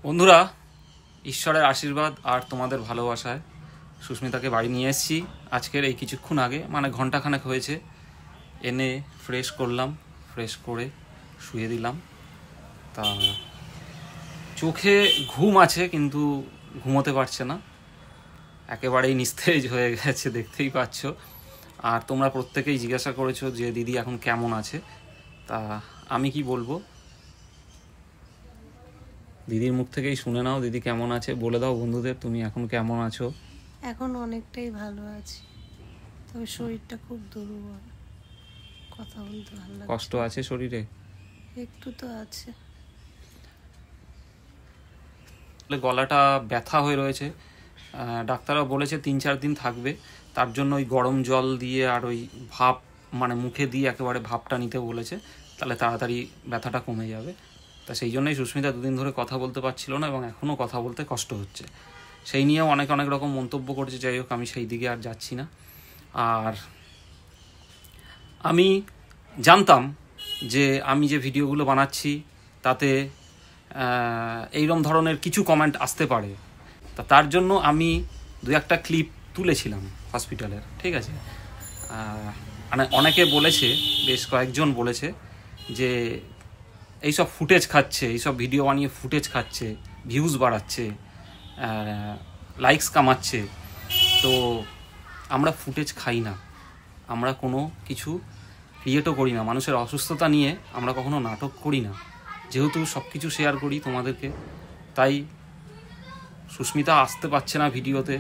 বন্ধুরা, ঈশ্বরের আশীর্বাদ আর তোমাদের ভালোবাসায় সুস্মিতাকে বাড়ি নিয়ে এসেছি আজকের এই কিছুক্ষণ আগে, মানে ঘন্টাখানেক হয়েছে। এনে ফ্রেশ করলাম, ফ্রেশ করে শুয়ে দিলাম। তা চোখে ঘুম আছে কিন্তু ঘুমোতে পারছে না, একেবারেই নিস্তেজ হয়ে গেছে, দেখতেই পাচ্ছ। আর তোমরা প্রত্যেকেই জিজ্ঞাসা করেছো যে দিদি এখন কেমন আছে। তা আমি কি বলবো, দিদির মুখ থেকেই শুনে নাও। দিদি কেমন আছে বলে দাও বন্ধুদের, তুমি এখন কেমন আছো? এখন অনেকটাই ভালো আছি, তবে শরীরটা খুব দুর্বল, কথা বলতে ভালো লাগে। কষ্ট আছে শরীরে? একটু তো আছে। গলাটা ব্যথা হয়ে রয়েছে, ডাক্তাররা বলেছে 3-4 দিন থাকবে। তার জন্য ওই গরম জল দিয়ে আর ওই ভাপ, মানে মুখে দিয়ে একেবারে ভাপটা নিতে বলেছে, তাহলে তাড়াতাড়ি ব্যথাটা কমে যাবে। তা সেই জন্যই সুস্মিতা দুদিন ধরে কথা বলতে পারছিল না এবং এখনও কথা বলতে কষ্ট হচ্ছে। সেই নিয়েও অনেক রকম মন্তব্য করেছে। যাই হোক, আমি সেই দিকে আর যাচ্ছি না। আর আমি জানতাম যে আমি যে ভিডিওগুলো বানাচ্ছি তাতে এইরকম ধরনের কিছু কমেন্ট আসতে পারে। তার জন্য আমি 2-1টা ক্লিপ তুলেছিলাম হসপিটালের, ঠিক আছে। মানে অনেকে বলেছে, বেশ কয়েকজন বলেছে যে এইসব ফুটেজ খাচ্ছে, এইসব ভিডিও বানিয়ে ফুটেজ খাচ্ছে, ভিউজ বাড়াচ্ছে, লাইকস কামাচ্ছে। তো আমরা ফুটেজ খাই না, আমরা কোনো কিছু ক্রিয়েটও করি না, মানুষের অসুস্থতা নিয়ে আমরা কখনো নাটক করি না। যেহেতু সব কিছু শেয়ার করি তোমাদেরকে, তাই সুস্মিতা আসতে পারছে না ভিডিওতে,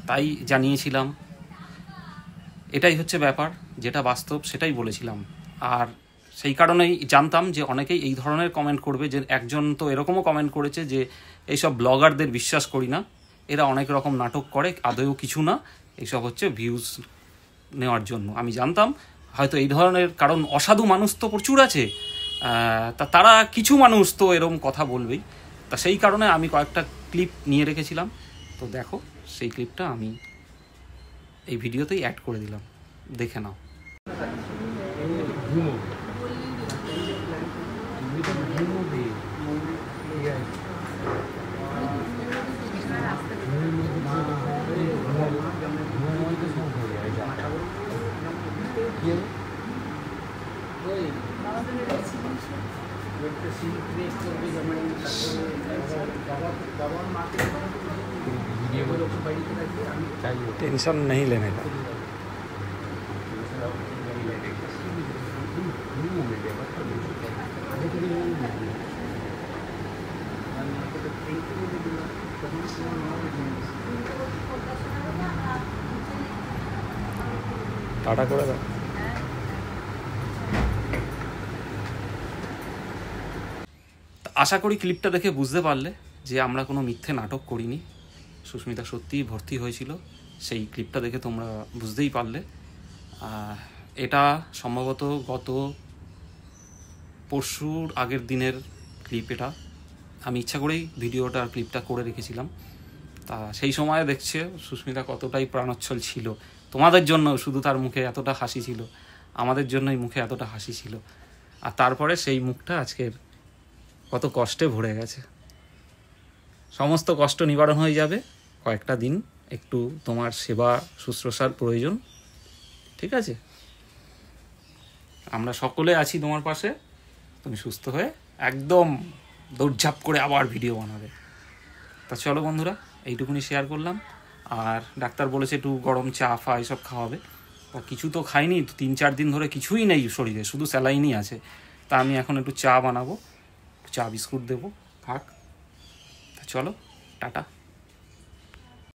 তাই জানিয়েছিলাম। এটাই হচ্ছে ব্যাপার, যেটা বাস্তব সেটাই বলেছিলাম। আর সেই কারণেই জানতাম যে অনেকেই এই ধরনের কমেন্ট করবে। যে একজন তো এরকমও কমেন্ট করেছে যে এইসব ব্লগারদের বিশ্বাস করি না, এরা অনেক রকম নাটক করে, আদৌ কিছু না, এইসব হচ্ছে ভিউজ নেওয়ার জন্য। আমি জানতাম হয়তো এই ধরনের, কারণ অসাধু মানুষ তো প্রচুর আছে, তারা কিছু মানুষ তো এরকম কথা বলবেই। তা সেই কারণে আমি কয়েকটা ক্লিপ নিয়ে রেখেছিলাম। তো দেখো, সেই ক্লিপটা আমি এই ভিডিওতেই অ্যাড করে দিলাম, দেখে নাও। टेंशन नहीं लेने का। टाटा করে দাও। আশা করি ক্লিপটা দেখে বুঝতে পারলে যে আমরা কোনো মিথ্যে নাটক করিনি। সুস্মিতা সত্যিই ভর্তি হয়েছিল, সেই ক্লিপটা দেখে তোমরা বুঝতেই পারলে। এটা সম্ভবত গত পরশুর আগের দিনের ক্লিপ। এটা আমি ইচ্ছা করেই ভিডিওটার ক্লিপটা করে রেখেছিলাম। তা সেই সময় দেখছে সুস্মিতা কতটাই প্রাণোচ্ছল ছিল তোমাদের জন্য। শুধু তার মুখে এতটা হাসি ছিল, আমাদের জন্যই মুখে এতটা হাসি ছিল। আর তারপরে সেই মুখটা আজকের কত কষ্টে ভরে গেছে। সমস্ত কষ্ট নিবারণ হয়ে যাবে, কয়েকটা দিন একটু তোমার সেবা শুশ্রূষার প্রয়োজন, ঠিক আছে? আমরা সকলে আছি তোমার পাশে। তুমি সুস্থ হয়ে একদম দৌড়ঝাঁপ করে আবার ভিডিও বানাবে। তা চলো বন্ধুরা, এইটুকুনি শেয়ার করলাম। আর ডাক্তার বলেছে একটু গরম চা ফা এসব খাওয়াবে। তা কিছু তো খাইনি, 3-4 দিন ধরে কিছুই নেই শরীরে, শুধু স্যালাইনই আছে। তা আমি এখন একটু চা বানাবো, চা বিস্কুট দেবো, থাক। তা চলো, টাটা।